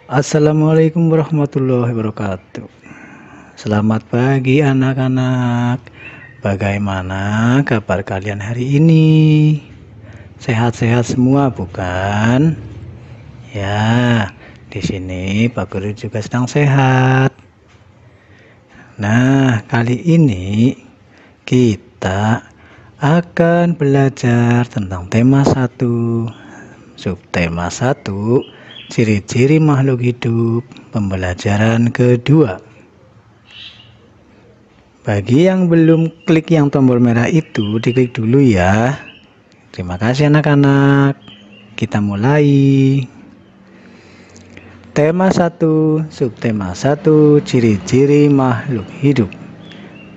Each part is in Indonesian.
Assalamualaikum warahmatullahi wabarakatuh. Selamat pagi anak-anak. Bagaimana kabar kalian hari ini? Sehat-sehat semua bukan? Ya, di sini Pak Guru juga sedang sehat. Nah, kali ini kita akan belajar tentang tema 1, subtema 1, ciri-ciri makhluk hidup, pembelajaran kedua. Bagi yang belum klik yang tombol merah itu, diklik dulu ya. Terima kasih anak-anak. Kita mulai. Tema 1, subtema 1, ciri-ciri makhluk hidup.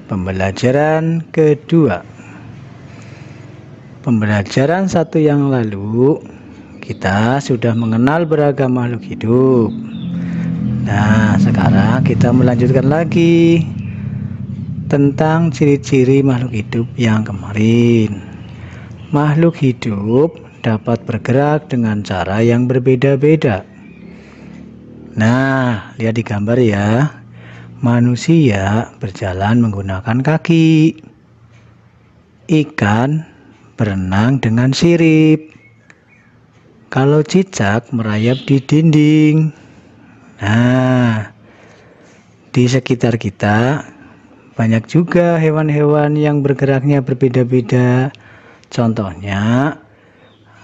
Pembelajaran kedua. Pembelajaran 1 yang lalu, kita sudah mengenal beragam makhluk hidup. Nah, sekarang kita melanjutkan lagi tentang ciri-ciri makhluk hidup yang kemarin. Makhluk hidup dapat bergerak dengan cara yang berbeda-beda. Nah, lihat di gambar ya. Manusia berjalan menggunakan kaki. Ikan berenang dengan sirip. Kalau cicak merayap di dinding. Nah, di sekitar kita banyak juga hewan-hewan yang bergeraknya berbeda-beda. Contohnya,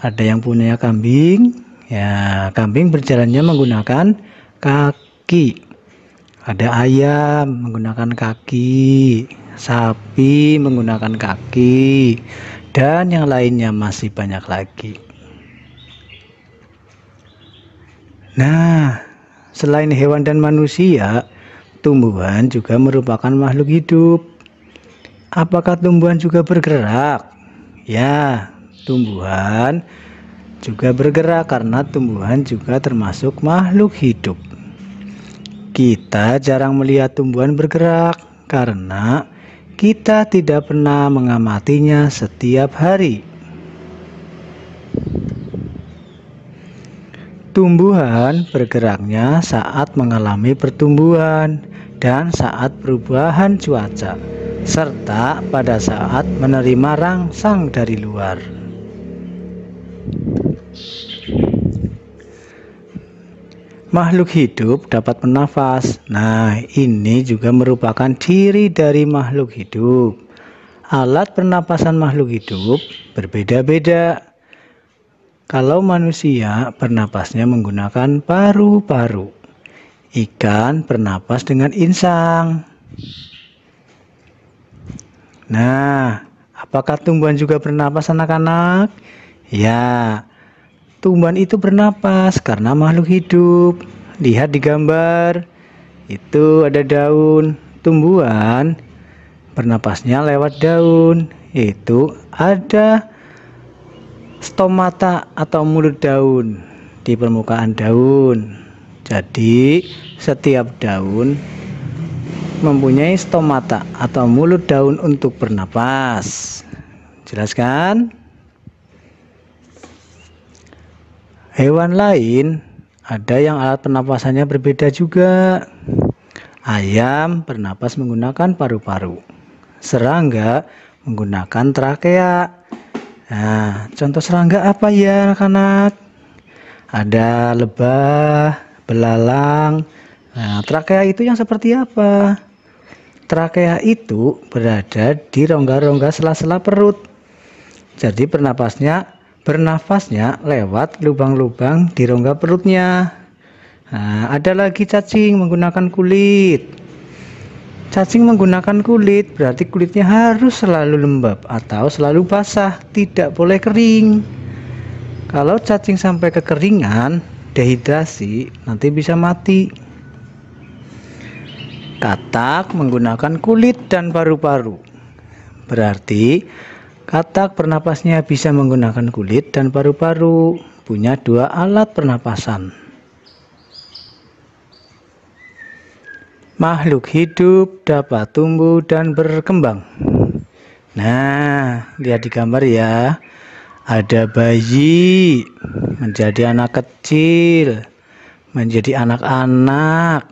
ada yang punya kambing. Ya, kambing berjalannya menggunakan kaki. Ada ayam menggunakan kaki, sapi menggunakan kaki, dan yang lainnya masih banyak lagi. Nah, selain hewan dan manusia, tumbuhan juga merupakan makhluk hidup. Apakah tumbuhan juga bergerak? Ya, tumbuhan juga bergerak karena tumbuhan juga termasuk makhluk hidup. Kita jarang melihat tumbuhan bergerak karena kita tidak pernah mengamatinya setiap hari. Tumbuhan bergeraknya saat mengalami pertumbuhan dan saat perubahan cuaca, serta pada saat menerima rangsang dari luar. Makhluk hidup dapat bernafas. Nah, ini juga merupakan ciri dari makhluk hidup. Alat pernapasan makhluk hidup berbeda-beda. Kalau manusia bernapasnya menggunakan paru-paru. Ikan bernapas dengan insang. Nah, apakah tumbuhan juga bernapas anak-anak? Ya, tumbuhan itu bernapas karena makhluk hidup. Lihat di gambar, itu ada daun. Tumbuhan bernapasnya lewat daun. Itu ada stomata atau mulut daun di permukaan daun. Jadi setiap daun mempunyai stomata atau mulut daun untuk bernapas. Jelas kan? Hewan lain ada yang alat pernapasannya berbeda juga. Ayam bernapas menggunakan paru-paru. Serangga menggunakan trakea. Nah, contoh serangga apa ya anak-anak? Ada lebah, belalang. Nah, trakea itu yang seperti apa? Trakea itu berada di rongga-rongga sela-sela perut. Jadi bernafasnya lewat lubang-lubang di rongga perutnya. Nah, ada lagi cacing menggunakan kulit. Cacing menggunakan kulit berarti kulitnya harus selalu lembab atau selalu basah, tidak boleh kering. Kalau cacing sampai kekeringan, dehidrasi, nanti bisa mati. Katak menggunakan kulit dan paru-paru. Berarti katak bernapasnya bisa menggunakan kulit dan paru-paru, punya 2 alat pernapasan. Makhluk hidup dapat tumbuh dan berkembang. Nah, lihat di gambar ya. Ada bayi menjadi anak kecil, menjadi anak-anak,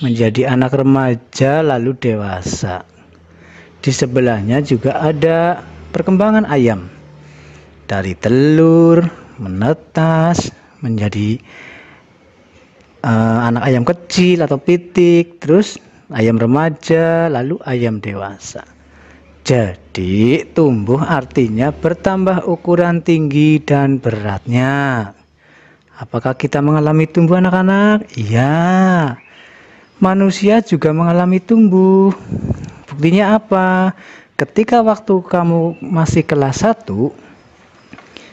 menjadi anak remaja, lalu dewasa. Di sebelahnya juga ada perkembangan ayam. Dari telur, menetas, menjadi anak ayam kecil atau pitik, terus ayam remaja, lalu ayam dewasa. Jadi tumbuh artinya bertambah ukuran tinggi dan beratnya. Apakah kita mengalami tumbuh anak-anak? Iya. Manusia juga mengalami tumbuh. Buktinya apa? Ketika waktu kamu masih kelas 1,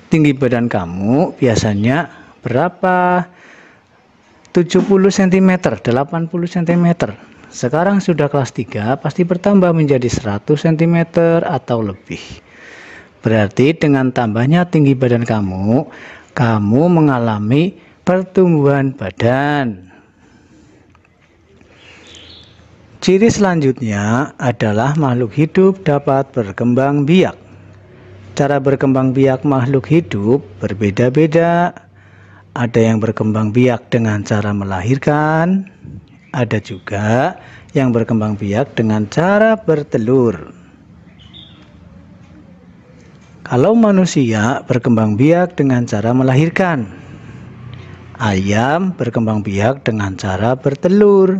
tinggi badan kamu biasanya berapa? 70 cm, 80 cm. Sekarang sudah kelas 3, pasti bertambah menjadi 100 cm atau lebih. Berarti dengan tambahnya tinggi badan kamu, kamu mengalami pertumbuhan badan. Ciri selanjutnya adalah makhluk hidup dapat berkembang biak. Cara berkembang biak makhluk hidup berbeda-beda. Ada yang berkembang biak dengan cara melahirkan, ada juga yang berkembang biak dengan cara bertelur. Kalau manusia berkembang biak dengan cara melahirkan, ayam berkembang biak dengan cara bertelur,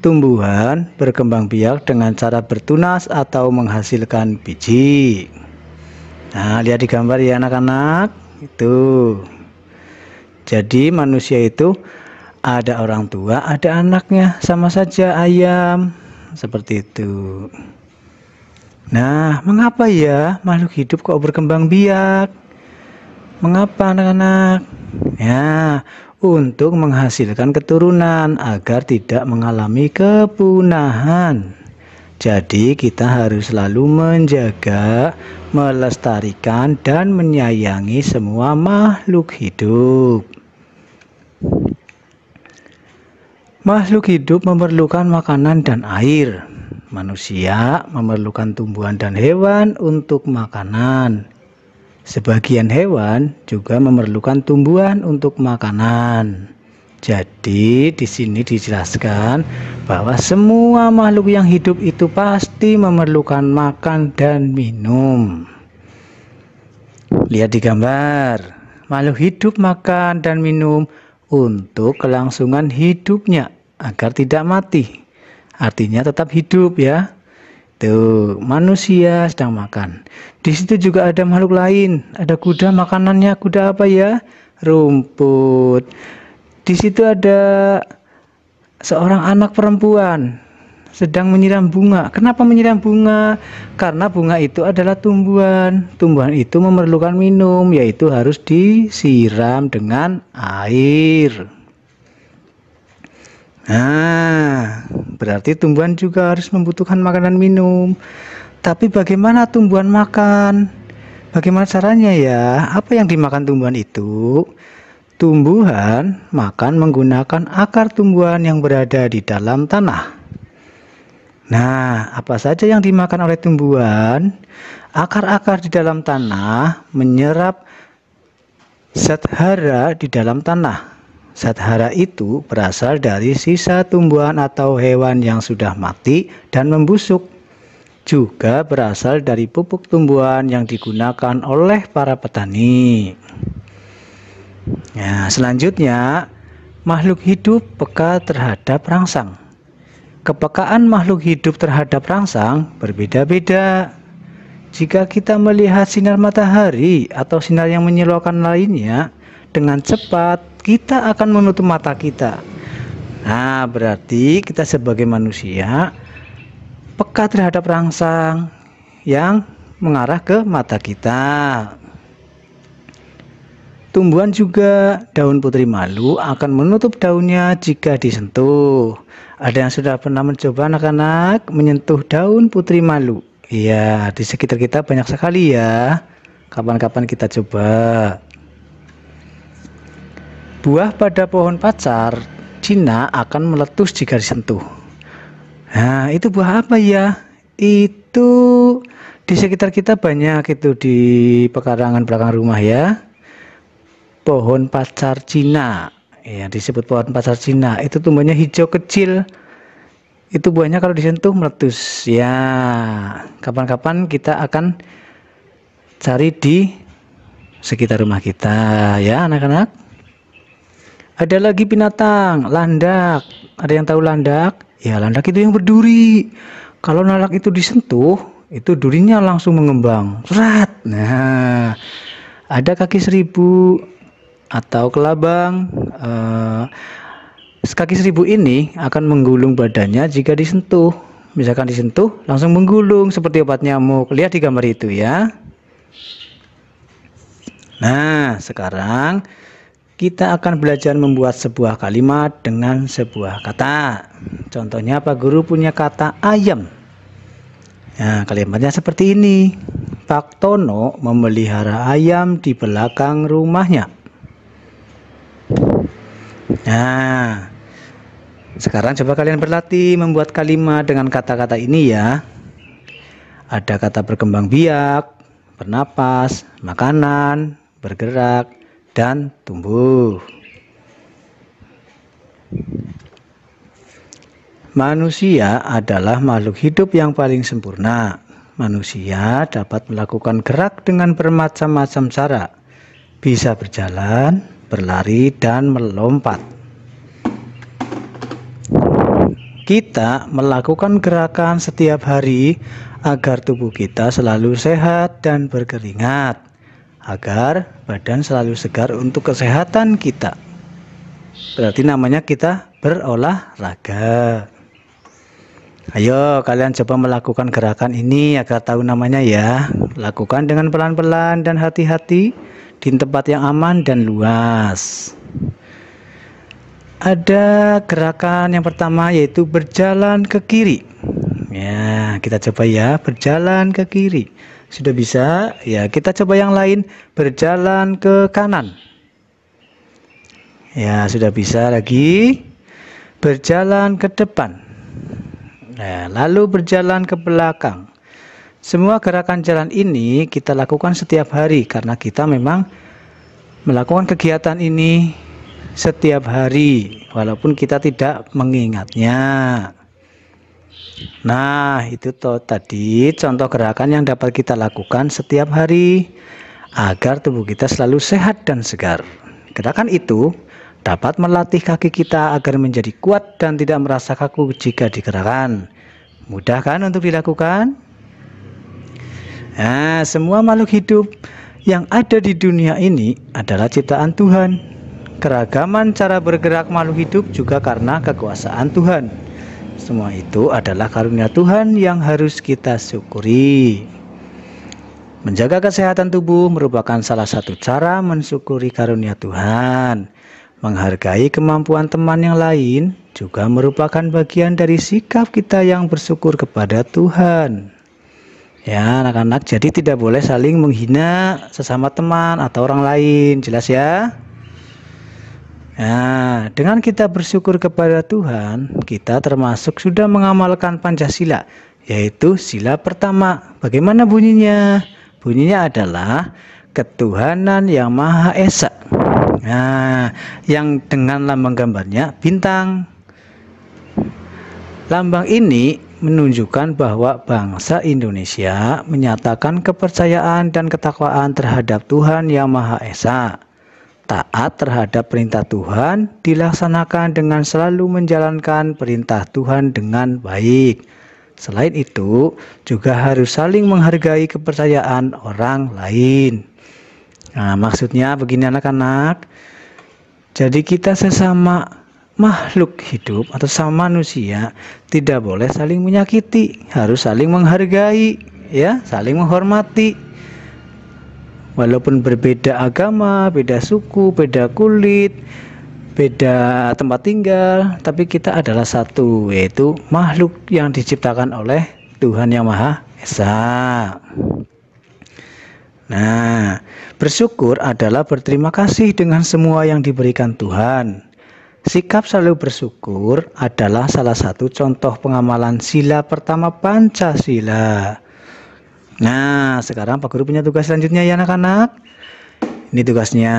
tumbuhan berkembang biak dengan cara bertunas atau menghasilkan biji. Nah, lihat di gambar ya anak-anak, itu. Jadi manusia itu ada orang tua, ada anaknya, sama saja ayam, seperti itu. Nah, mengapa ya makhluk hidup kok berkembang biak? Mengapa anak-anak? Ya, untuk menghasilkan keturunan agar tidak mengalami kepunahan. Jadi kita harus selalu menjaga, melestarikan, dan menyayangi semua makhluk hidup. Makhluk hidup memerlukan makanan dan air. Manusia memerlukan tumbuhan dan hewan untuk makanan. Sebagian hewan juga memerlukan tumbuhan untuk makanan. Jadi di sini dijelaskan bahwa semua makhluk yang hidup itu pasti memerlukan makan dan minum. Lihat di gambar. Makhluk hidup makan dan minum untuk kelangsungan hidupnya agar tidak mati. Artinya tetap hidup ya. Tuh, manusia sedang makan. Di situ juga ada makhluk lain. Ada kuda, makanannya kuda apa ya? Rumput. Di situ ada seorang anak perempuan sedang menyiram bunga. Kenapa menyiram bunga? Karena bunga itu adalah tumbuhan. Tumbuhan itu memerlukan minum, yaitu harus disiram dengan air. Nah, berarti tumbuhan juga harus membutuhkan makanan minum. Tapi bagaimana tumbuhan makan? Bagaimana caranya ya? Apa yang dimakan tumbuhan itu? Tumbuhan makan menggunakan akar tumbuhan yang berada di dalam tanah. Nah, apa saja yang dimakan oleh tumbuhan? Akar-akar di dalam tanah menyerap zat hara di dalam tanah. Zat hara itu berasal dari sisa tumbuhan atau hewan yang sudah mati dan membusuk. Juga berasal dari pupuk tumbuhan yang digunakan oleh para petani. Nah, selanjutnya, makhluk hidup peka terhadap rangsang. Kepekaan makhluk hidup terhadap rangsang berbeda-beda. Jika kita melihat sinar matahari atau sinar yang menyilaukan lainnya dengan cepat, kita akan menutup mata kita. Nah, berarti kita sebagai manusia peka terhadap rangsang yang mengarah ke mata kita. Tumbuhan juga, daun putri malu akan menutup daunnya jika disentuh. Ada yang sudah pernah mencoba anak-anak menyentuh daun putri malu? Iya, di sekitar kita banyak sekali ya. Kapan-kapan kita coba. Buah pada pohon pacar Cina akan meletus jika disentuh. Nah, itu buah apa ya? Itu di sekitar kita banyak, itu di pekarangan belakang rumah ya. Pohon pacar Cina. yang disebut pohon pasar Cina. Itu tumbuhnya hijau kecil. Itu buahnya kalau disentuh meletus. Ya, kapan-kapan kita akan cari di sekitar rumah kita ya anak-anak. Ada lagi binatang, landak. Ada yang tahu landak? Ya, landak itu yang berduri. Kalau landak itu disentuh, itu durinya langsung mengembang. Serat. Nah, ada kaki seribu atau kelabang. Kaki seribu ini akan menggulung badannya jika disentuh. Misalkan disentuh, langsung menggulung seperti obat nyamuk. Lihat di gambar itu ya. Nah, sekarang kita akan belajar membuat sebuah kalimat dengan sebuah kata. Contohnya Pak Guru punya kata ayam. Nah, kalimatnya seperti ini. Pak Tono memelihara ayam di belakang rumahnya. Nah, sekarang coba kalian berlatih membuat kalimat dengan kata-kata ini ya. Ada kata berkembang biak, bernapas, makanan, bergerak, dan tumbuh. Manusia adalah makhluk hidup yang paling sempurna. Manusia dapat melakukan gerak dengan bermacam-macam cara. Bisa berjalan, berlari, dan melompat. Kita melakukan gerakan setiap hari agar tubuh kita selalu sehat dan berkeringat, agar badan selalu segar untuk kesehatan kita. Berarti namanya kita berolahraga. Ayo kalian coba melakukan gerakan ini agar tahu namanya ya. Lakukan dengan pelan-pelan dan hati-hati di tempat yang aman dan luas. Ada gerakan yang pertama yaitu berjalan ke kiri. Ya, kita coba ya, berjalan ke kiri. Sudah bisa? Ya, kita coba yang lain, berjalan ke kanan. Ya, sudah bisa lagi. Berjalan ke depan. Nah, lalu berjalan ke belakang. Semua gerakan jalan ini kita lakukan setiap hari karena kita memang melakukan kegiatan ini setiap hari walaupun kita tidak mengingatnya. Nah, itu tadi contoh gerakan yang dapat kita lakukan setiap hari agar tubuh kita selalu sehat dan segar. Gerakan itu dapat melatih kaki kita agar menjadi kuat dan tidak merasa kaku jika digerakkan. Mudah kan untuk dilakukan? Nah, semua makhluk hidup yang ada di dunia ini adalah ciptaan Tuhan. Keragaman cara bergerak makhluk hidup juga karena kekuasaan Tuhan. Semua itu adalah karunia Tuhan yang harus kita syukuri. Menjaga kesehatan tubuh merupakan salah satu cara mensyukuri karunia Tuhan. Menghargai kemampuan teman yang lain juga merupakan bagian dari sikap kita yang bersyukur kepada Tuhan. Ya anak-anak, jadi tidak boleh saling menghina sesama teman atau orang lain, jelas ya? Nah, dengan kita bersyukur kepada Tuhan, kita termasuk sudah mengamalkan Pancasila, yaitu sila pertama. Bagaimana bunyinya? Bunyinya adalah ketuhanan yang Maha Esa. Nah, yang dengan lambang gambarnya bintang. Lambang ini menunjukkan bahwa bangsa Indonesia menyatakan kepercayaan dan ketakwaan terhadap Tuhan yang Maha Esa. Taat terhadap perintah Tuhan dilaksanakan dengan selalu menjalankan perintah Tuhan dengan baik. Selain itu, juga harus saling menghargai kepercayaan orang lain. Nah, maksudnya begini anak-anak. Jadi kita sesama makhluk hidup atau sama manusia tidak boleh saling menyakiti, harus saling menghargai, ya, saling menghormati. Walaupun berbeda agama, beda suku, beda kulit, beda tempat tinggal, tapi kita adalah satu, yaitu makhluk yang diciptakan oleh Tuhan Yang Maha Esa. Nah, bersyukur adalah berterima kasih dengan semua yang diberikan Tuhan. Sikap selalu bersyukur adalah salah satu contoh pengamalan sila pertama Pancasila. Nah, sekarang Pak Guru punya tugas selanjutnya ya anak-anak. Ini tugasnya.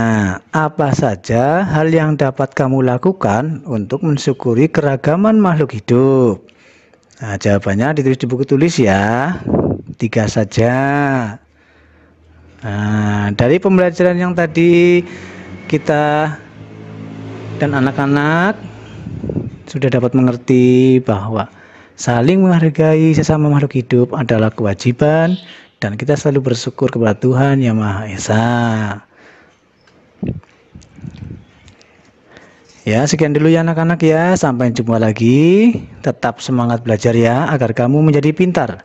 Apa saja hal yang dapat kamu lakukan untuk mensyukuri keragaman makhluk hidup? Nah, jawabannya ditulis di buku tulis ya. 3 saja. Nah, dari pembelajaran yang tadi kita dan anak-anak sudah dapat mengerti bahwa saling menghargai sesama makhluk hidup adalah kewajiban dan kita selalu bersyukur kepada Tuhan Yang Maha Esa. Ya, sekian dulu ya anak-anak ya. Sampai jumpa lagi. Tetap semangat belajar ya agar kamu menjadi pintar.